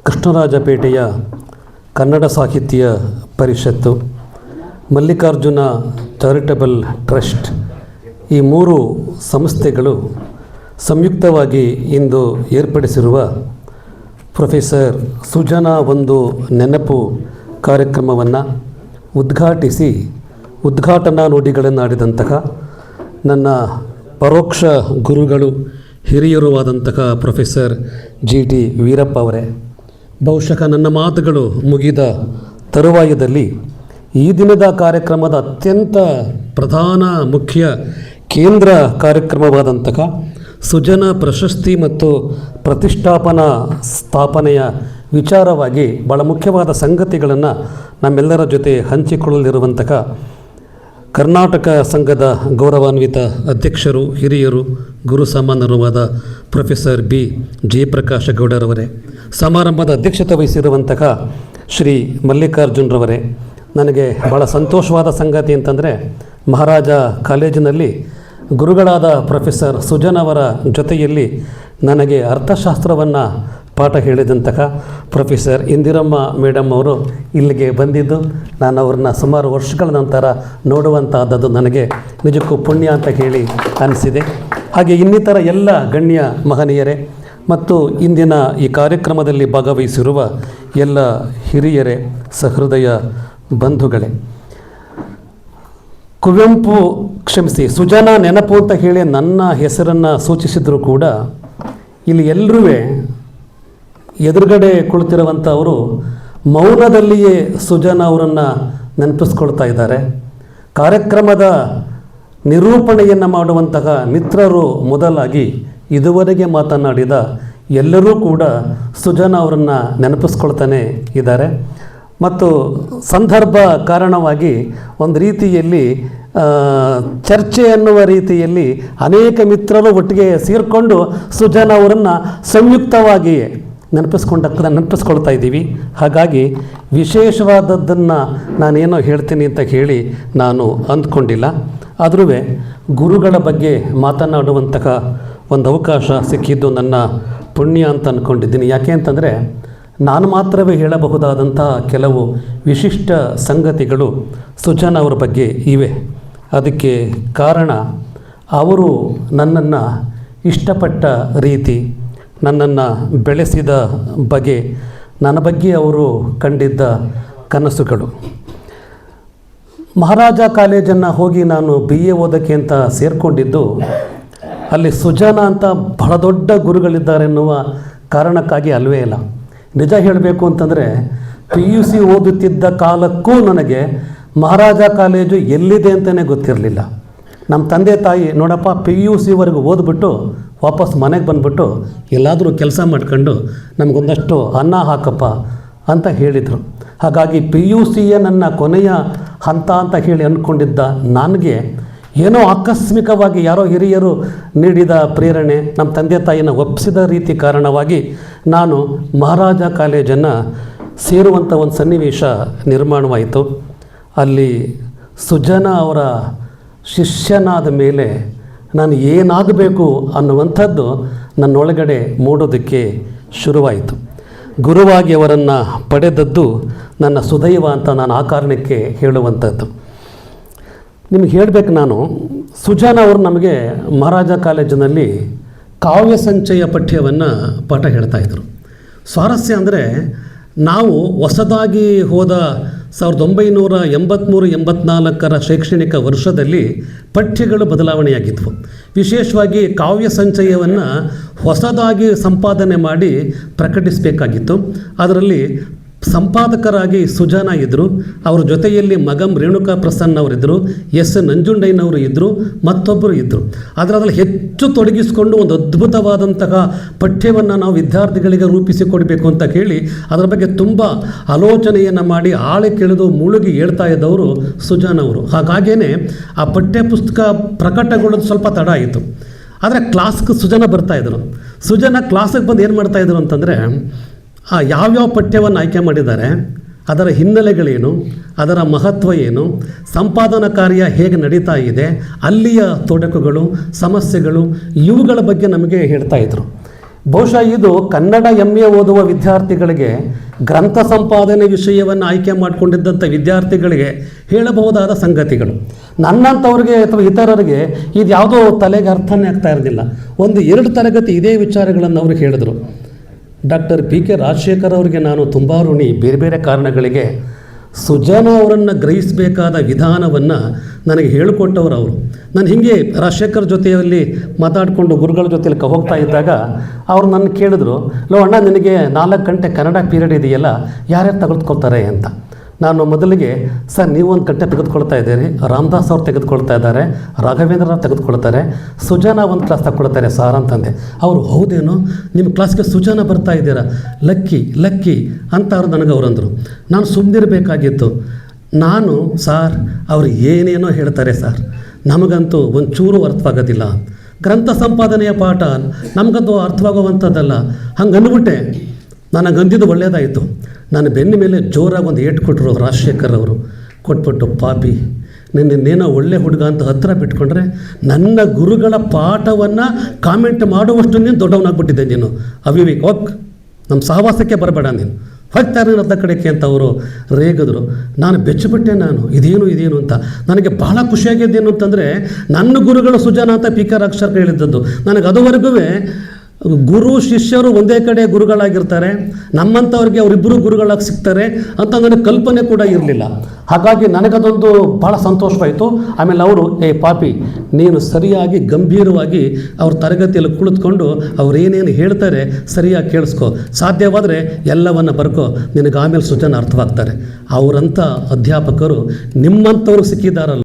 ಕೃಷ್ಣರಾಜಪೇಟೆಯ ಕನ್ನಡ ಸಾಹಿತ್ಯ ಪರಿಷತ್ತು, Mallikarjuna charitable trust ಈ ಮೂರು ಸಂಸ್ಥೆಗಳು ಸಂಯುಕ್ತವಾಗಿ ಇಂದು ಏರ್ಪಡಿಸಿರುವ ಪ್ರೊಫೆಸರ್ ಸುಜನಾ ಒಂದು ನೆನಪು ಕಾರ್ಯಕ್ರಮವನ್ನು ಉದ್ಘಾಟಿಸಿ ಉದ್ಘಾಟನಾ ನುಡಿಗಳನ್ನಾಡಿದಂತಹ ನನ್ನ ಪರೋಕ್ಷ ಗುರುಗಳು ಹಿರಿಯರೂ ಆದಂತಹ ಪ್ರೊಫೆಸರ್ GT ವೀರಪ್ಪ ಅವರೇ, ಬಹುಶಃ ನನ್ನ ಮಾತುಗಳು ಮುಗಿದ ತರುವಾಯದಲ್ಲಿ ಈ ದಿನದ ಕಾರ್ಯಕ್ರಮದ ಅತ್ಯಂತ ಪ್ರಧಾನ ಮುಖ್ಯ ಕೇಂದ್ರ ಕಾರ್ಯಕ್ರಮವಾದಂತಹ ಸುಜನಾ ಪ್ರಶಸ್ತಿ ಮತ್ತು ಪ್ರತಿಷ್ಠಾಪನಾ ಸ್ಥಾಪನೆಯ ವಿಚಾರವಾಗಿ ಭಾಳ ಮುಖ್ಯವಾದ ಸಂಗತಿಗಳನ್ನು ನಮ್ಮೆಲ್ಲರ ಜೊತೆ ಹಂಚಿಕೊಳ್ಳಲಿರುವಂತಹ ಕರ್ನಾಟಕ ಸಂಘದ ಗೌರವಾನ್ವಿತ ಅಧ್ಯಕ್ಷರು, ಹಿರಿಯರು, ಗುರು ಸಮಾನರೂ ಆದ ಪ್ರೊಫೆಸರ್ B ಜಯಪ್ರಕಾಶ ಗೌಡರವರೇ, ಸಮಾರಂಭದ ಅಧ್ಯಕ್ಷತೆ ವಹಿಸಿರುವಂತಹ ಶ್ರೀ ಮಲ್ಲಿಕಾರ್ಜುನರವರೇ, ನನಗೆ ಭಾಳ ಸಂತೋಷವಾದ ಸಂಗತಿ ಅಂತಂದರೆ ಮಹಾರಾಜ ಕಾಲೇಜಿನಲ್ಲಿ ಗುರುಗಳಾದ ಪ್ರೊಫೆಸರ್ ಸುಜನವರ ಜೊತೆಯಲ್ಲಿ ನನಗೆ ಅರ್ಥಶಾಸ್ತ್ರವನ್ನು ಪಾಠ ಹೇಳಿದಂತಹ ಪ್ರೊಫೆಸರ್ ಇಂದಿರಮ್ಮ ಮೇಡಮ್ ಅವರು ಇಲ್ಲಿಗೆ ಬಂದಿದ್ದು ನಾನು ಅವ್ರನ್ನ ಸುಮಾರು ವರ್ಷಗಳ ನಂತರ ನೋಡುವಂಥದ್ದು ನನಗೆ ನಿಜಕ್ಕೂ ಪುಣ್ಯ ಅಂತ ಹೇಳಿ ಅನಿಸಿದೆ. ಹಾಗೆ ಇನ್ನಿತರ ಎಲ್ಲ ಗಣ್ಯ ಮಹನೀಯರೇ ಮತ್ತು ಇಂದಿನ ಈ ಕಾರ್ಯಕ್ರಮದಲ್ಲಿ ಭಾಗವಹಿಸಿರುವ ಎಲ್ಲ ಹಿರಿಯರೇ, ಸಹೃದಯ ಬಂಧುಗಳೇ, ಕುವೆಂಪು ಸುಜನಾ ನೆನಪು ಅಂತ ಹೇಳಿ ನನ್ನ ಹೆಸರನ್ನು ಸೂಚಿಸಿದರೂ ಕೂಡ ಇಲ್ಲಿ ಎಲ್ಲರೂ ಎದುರುಗಡೆ ಕುಳಿತಿರುವಂಥವರು ಮೌನದಲ್ಲಿಯೇ ಸುಜನಾ ಅವರನ್ನು ನೆನಪಿಸ್ಕೊಳ್ತಾ ಇದ್ದಾರೆ. ಕಾರ್ಯಕ್ರಮದ ನಿರೂಪಣೆಯನ್ನು ಮಾಡುವಂತಹ ಮಿತ್ರರು ಮೊದಲಾಗಿ ಇದುವರೆಗೆ ಮಾತನಾಡಿದ ಎಲ್ಲರೂ ಕೂಡ ಸುಜನಾ ಅವರನ್ನು ನೆನಪಿಸ್ಕೊಳ್ತಾನೆ ಇದ್ದಾರೆ. ಮತ್ತು ಸಂದರ್ಭ ಕಾರಣವಾಗಿ ಒಂದು ರೀತಿಯಲ್ಲಿ ಚರ್ಚೆ ಅನ್ನುವ ರೀತಿಯಲ್ಲಿ ಅನೇಕ ಮಿತ್ರರು ಒಟ್ಟಿಗೆ ಸೇರಿಕೊಂಡು ಸುಜನಾ ಅವರನ್ನು ಸಂಯುಕ್ತವಾಗಿ ನೆನಪಿಸ್ಕೊಳ್ತಾ ಇದ್ದೀವಿ. ಹಾಗಾಗಿ ವಿಶೇಷವಾದದ್ದನ್ನು ನಾನೇನೋ ಹೇಳ್ತೀನಿ ಅಂತ ಹೇಳಿ ನಾನು ಅಂದ್ಕೊಂಡಿಲ್ಲ. ಆದರೂ ಗುರುಗಳ ಬಗ್ಗೆ ಮಾತನಾಡುವಂತಹ ಒಂದು ಅವಕಾಶ ಸಿಕ್ಕಿದ್ದು ನನ್ನ ಪುಣ್ಯ ಅಂತ ಅಂದ್ಕೊಂಡಿದ್ದೀನಿ. ಯಾಕೆ ಅಂತಂದರೆ ನಾನು ಮಾತ್ರವೇ ಹೇಳಬಹುದಾದಂಥ ಕೆಲವು ವಿಶಿಷ್ಟ ಸಂಗತಿಗಳು ಸುಜನಾ ಅವರ ಬಗ್ಗೆ ಇವೆ. ಅದಕ್ಕೆ ಕಾರಣ ಅವರು ನನ್ನನ್ನು ಇಷ್ಟಪಟ್ಟ ರೀತಿ, ನನ್ನನ್ನು ಬೆಳೆಸಿದ ಬಗೆ, ನನ್ನ ಬಗ್ಗೆ ಅವರು ಕಂಡಿದ್ದ ಕನಸುಗಳು. ಮಹಾರಾಜ ಕಾಲೇಜನ್ನು ಹೋಗಿ ನಾನು BA ಓದೋಕ್ಕೆ ಅಂತ ಸೇರಿಕೊಂಡಿದ್ದು ಅಲ್ಲಿ ಸುಜನಾ ಅಂತ ಬಹಳ ದೊಡ್ಡ ಗುರುಗಳಿದ್ದಾರೆ ಎನ್ನುವ ಕಾರಣಕ್ಕಾಗಿ ಅಲ್ವೇ ಇಲ್ಲ. ನಿಜ ಹೇಳಬೇಕು ಅಂತಂದರೆ PUC ಓದುತ್ತಿದ್ದ ಕಾಲಕ್ಕೂ ನನಗೆ ಮಹಾರಾಜ ಕಾಲೇಜು ಎಲ್ಲಿದೆ ಅಂತಲೇ ಗೊತ್ತಿರಲಿಲ್ಲ. ನಮ್ಮ ತಂದೆ ತಾಯಿ ನೋಡಪ್ಪ PUCವರೆಗೂ ಓದ್ಬಿಟ್ಟು ವಾಪಸ್ ಮನೆಗೆ ಬಂದುಬಿಟ್ಟು ಎಲ್ಲಾದರೂ ಕೆಲಸ ಮಾಡ್ಕೊಂಡು ನಮಗೊಂದಷ್ಟು ಅನ್ನ ಹಾಕಪ್ಪ ಅಂತ ಹೇಳಿದರು. ಹಾಗಾಗಿ PUCಯೇ ನನ್ನ ಕೊನೆಯ ಹಂತ ಅಂತ ಹೇಳಿ ಅಂದ್ಕೊಂಡಿದ್ದ ನನಗೆ ಏನೋ ಆಕಸ್ಮಿಕವಾಗಿ ಯಾರೋ ಹಿರಿಯರು ನೀಡಿದ ಪ್ರೇರಣೆ, ನಮ್ಮ ತಂದೆ ತಾಯಿನ ಒಪ್ಪಿಸಿದ ರೀತಿ ಕಾರಣವಾಗಿ ನಾನು ಮಹಾರಾಜ ಕಾಲೇಜನ್ನು ಸೇರುವಂಥ ಒಂದು ಸನ್ನಿವೇಶ ನಿರ್ಮಾಣವಾಯಿತು. ಅಲ್ಲಿ ಸುಜನಾ ಅವರ ಶಿಷ್ಯನಾದ ಮೇಲೆ ನಾನು ಏನಾಗಬೇಕು ಅನ್ನುವಂಥದ್ದು ನನ್ನೊಳಗಡೆ ಮೂಡೋದಕ್ಕೆ ಶುರುವಾಯಿತು. ಗುರುವಾಗಿ ಅವರನ್ನು ಪಡೆದದ್ದು ನನ್ನ ಸುದೈವ ಅಂತ ನಾನು ಆ ಕಾರಣಕ್ಕೆ ಹೇಳುವಂಥದ್ದು. ನಿಮಗೆ ಹೇಳಬೇಕು, ನಾನು ಸುಜನಾ ಅವರು ನಮಗೆ ಮಹಾರಾಜ ಕಾಲೇಜಿನಲ್ಲಿ ಕಾವ್ಯ ಸಂಚಯ ಪಠ್ಯವನ್ನು ಪಾಠ ಹೇಳ್ತಾಯಿದ್ರು. ಸ್ವಾರಸ್ಯ ಅಂದರೆ ನಾವು ಹೊಸದಾಗಿ ಹೋದ 1983-84 ಶೈಕ್ಷಣಿಕ ವರ್ಷದಲ್ಲಿ ಪಠ್ಯಗಳು ಬದಲಾವಣೆಯಾಗಿದ್ವು. ವಿಶೇಷವಾಗಿ ಕಾವ್ಯ ಸಂಚಯವನ್ನು ಹೊಸದಾಗಿ ಸಂಪಾದನೆ ಮಾಡಿ ಪ್ರಕಟಿಸಬೇಕಾಗಿತ್ತು. ಅದರಲ್ಲಿ ಸಂಪಾದಕರಾಗಿ ಸುಜನಾ ಇದ್ದರು, ಅವರ ಜೊತೆಯಲ್ಲಿ ಮಗಂ ರೇಣುಕಾ ಪ್ರಸನ್ನ ಅವರಿದ್ದರು, S ನಂಜುಂಡಯ್ಯನವರು ಇದ್ದರು, ಮತ್ತೊಬ್ಬರು ಇದ್ದರು. ಅದರಲ್ಲಿ ಹೆಚ್ಚು ತೊಡಗಿಸಿಕೊಂಡು ಒಂದು ಅದ್ಭುತವಾದಂತಹ ಪಠ್ಯವನ್ನು ನಾವು ವಿದ್ಯಾರ್ಥಿಗಳಿಗೆ ರೂಪಿಸಿಕೊಡಬೇಕು ಅಂತ ಕೇಳಿ ಅದರ ಬಗ್ಗೆ ತುಂಬ ಆಲೋಚನೆಯನ್ನು ಮಾಡಿ ಆಳೆ ಕೆಳೆದು ಮುಳುಗಿ ಹೇಳ್ತಾ ಇದ್ದವರು ಸುಜನಾ ಅವರು. ಹಾಗಾಗೇ ಆ ಪಠ್ಯ ಪುಸ್ತಕ ಪ್ರಕಟಗೊಳ್ಳೋದು ಸ್ವಲ್ಪ ತಡ ಆಯಿತು. ಆದರೆ ಕ್ಲಾಸ್ಗೆ ಸುಜನಾ ಬರ್ತಾಯಿದ್ರು. ಸುಜನಾ ಕ್ಲಾಸಿಗೆ ಬಂದು ಏನು ಮಾಡ್ತಾಯಿದ್ರು ಅಂತಂದರೆ ಯಾವ್ಯಾವ ಪಠ್ಯವನ್ನು ಆಯ್ಕೆ ಮಾಡಿದ್ದಾರೆ, ಅದರ ಹಿನ್ನೆಲೆಗಳೇನು, ಅದರ ಮಹತ್ವ ಏನು, ಸಂಪಾದನಾ ಕಾರ್ಯ ಹೇಗೆ ನಡೀತಾ ಇದೆ, ಅಲ್ಲಿಯ ತೊಡಕುಗಳು, ಸಮಸ್ಯೆಗಳು, ಇವುಗಳ ಬಗ್ಗೆ ನಮಗೆ ಹೇಳ್ತಾಯಿದ್ರು. ಬಹುಶಃ ಇದು ಕನ್ನಡ MA ಓದುವ ವಿದ್ಯಾರ್ಥಿಗಳಿಗೆ, ಗ್ರಂಥ ಸಂಪಾದನೆ ವಿಷಯವನ್ನು ಆಯ್ಕೆ ಮಾಡಿಕೊಂಡಿದ್ದಂಥ ವಿದ್ಯಾರ್ಥಿಗಳಿಗೆ ಹೇಳಬಹುದಾದ ಸಂಗತಿಗಳು. ನನ್ನಂಥವ್ರಿಗೆ ಅಥವಾ ಇತರರಿಗೆ ಇದು ಯಾವುದೋ ತಲೆಗೆ ಅರ್ಥನೇ ಆಗ್ತಾ ಇರಲಿಲ್ಲ. 1-2 ತರಗತಿ ಇದೇ ವಿಚಾರಗಳನ್ನು ಅವರು ಹೇಳಿದರು. ಡಾಕ್ಟರ್ PK ರಾಜಶೇಖರ್ ಅವರಿಗೆ ನಾನು ತುಂಬ ಋಣಿ. ಬೇರೆ ಬೇರೆ ಕಾರಣಗಳಿಗೆ ಸುಜಾನ ಅವರನ್ನು ಗ್ರಹಿಸಬೇಕಾದ ವಿಧಾನವನ್ನು ನನಗೆ ಹೇಳಿಕೊಟ್ಟವರು ಅವರು. ನಾನು ಹೀಗೆ ರಾಜಶೇಖರ್ ಜೊತೆಯಲ್ಲಿ ಮಾತಾಡಿಕೊಂಡು ಗುರುಗಳ ಜೊತೆಯಲ್ಲಿ ಹೋಗ್ತಾ ಇದ್ದಾಗ ಅವರು ನನ್ನ ಕೇಳಿದ್ರು, ಲೋ ಅಣ್ಣ, ನಿನಗೆ 4 ಗಂಟೆ ಕನ್ನಡ ಪೀರಿಯಡ್ ಇದೆಯಲ್ಲ, ಯಾರ್ಯಾರು ತೆಗೆದುಕೊಳ್ತಾರೆ ಅಂತ. ನಾನು ಮೊದಲಿಗೆ, ಸರ್ ನೀವು 1 ಗಂಟೆ ತೆಗೆದುಕೊಳ್ತಾ ಇದ್ದೀರಿ, ರಾಮದಾಸ್ ಅವ್ರು ತೆಗೆದುಕೊಳ್ತಾ ಇದ್ದಾರೆ, ರಾಘವೇಂದ್ರ ಅವ್ರು ತೆಗೆದುಕೊಳ್ತಾರೆ, ಸುಜಾನ 1 ಕ್ಲಾಸ್ ತಗೊಳ್ತಾರೆ ಸಾರ್ ಅಂತಂದೆ. ಅವರು ಹೌದೇನೋ, ನಿಮ್ಮ ಕ್ಲಾಸ್ಗೆ ಸುಜಾನ ಬರ್ತಾ ಇದ್ದೀರಾ, ಲಕ್ಕಿ ಅಂತ ಅವ್ರು ನನಗೆ ಅವರಂದರು. ನಾನು ಸುಮ್ಮನಿರಬೇಕಾಗಿತ್ತು. ನಾನು, ಸಾರ್ ಅವರು ಏನೇನೋ ಹೇಳ್ತಾರೆ ಸರ್, ನಮಗಂತೂ ಒಂಚೂರು ಅರ್ಥವಾಗೋದಿಲ್ಲ. ಗ್ರಂಥ ಸಂಪಾದನೆಯ ಪಾಠ ನಮಗಂತೂ ಅರ್ಥವಾಗುವಂಥದ್ದಲ್ಲ. ಹಂಗೆ ಅಂದ್ಬಿಟ್ಟೆ. ನನಗಂದಿದ್ದು ಒಳ್ಳೆಯದಾಯಿತು. ನಾನು ಬೆನ್ನ ಮೇಲೆ ಜೋರಾಗಿ 1 ಏಟು ಕೊಟ್ಟರು ರಾಜಶೇಖರ್ ಅವರು. ಕೊಟ್ಬಿಟ್ಟು, ಪಾಪಿ ನಿನ್ನೇನೋ ಒಳ್ಳೆ ಹುಡುಗ ಅಂತ ಹತ್ತಿರ ಬಿಟ್ಕೊಂಡ್ರೆ ನನ್ನ ಗುರುಗಳ ಪಾಠವನ್ನು ಕಾಮೆಂಟ್ ಮಾಡುವಷ್ಟು ನೀನು ದೊಡ್ಡವನಾಗ್ಬಿಟ್ಟಿದ್ದೆ ನೀನು. ಅವಿವೇಕ್, ಹೋಗ್, ನಮ್ಮ ಸಹವಾಸಕ್ಕೆ ಬರಬೇಡ ನೀನು, ಹೋಗ್ತಾರೆ ಅರ್ಧ ಕಡೆಗೆ ಅಂತ ಅವರು ರೇಗಿದ್ರು. ನಾನು ಬೆಚ್ಚಿಬಿಟ್ಟೆ. ನಾನು ಇದೇನು ಅಂತ. ನನಗೆ ಭಾಳ ಖುಷಿಯಾಗಿದ್ದೇನು ಅಂತಂದರೆ, ನನ್ನ ಗುರುಗಳು ಸುಜಾನ ಅಂತ PK ರಾಜಶೇಖರ್ ಹೇಳಿದ್ದದ್ದು. ನನಗೆ ಅದುವರೆಗೂ ಗುರು ಶಿಷ್ಯರು ಒಂದೇ ಕಡೆ ಗುರುಗಳಾಗಿರ್ತಾರೆ, ನಮ್ಮಂಥವ್ರಿಗೆ ಅವರಿಬ್ಬರು ಗುರುಗಳಾಗಿ ಸಿಗ್ತಾರೆ ಅಂತ ನನಗೆ ಕಲ್ಪನೆ ಕೂಡ ಇರಲಿಲ್ಲ. ಹಾಗಾಗಿ ನನಗದೊಂದು ಭಾಳ ಸಂತೋಷವಾಯಿತು. ಆಮೇಲೆ ಅವರು, ಪಾಪಿ ನೀನು ಸರಿಯಾಗಿ ಗಂಭೀರವಾಗಿ ಅವ್ರ ತರಗತಿಯಲ್ಲಿ ಕುಳಿತುಕೊಂಡು ಅವ್ರು ಏನೇನು ಹೇಳ್ತಾರೆ ಸರಿಯಾಗಿ ಕೇಳಿಸ್ಕೊ, ಸಾಧ್ಯವಾದರೆ ಎಲ್ಲವನ್ನು ಬರ್ಕೋ, ನಿನಗೆ ಆಮೇಲೆ ಸುಜಾನ ಅರ್ಥವಾಗ್ತಾರೆ. ಅವರಂಥ ಅಧ್ಯಾಪಕರು ನಿಮ್ಮಂಥವ್ರು ಸಿಕ್ಕಿದಾರಲ್ಲ.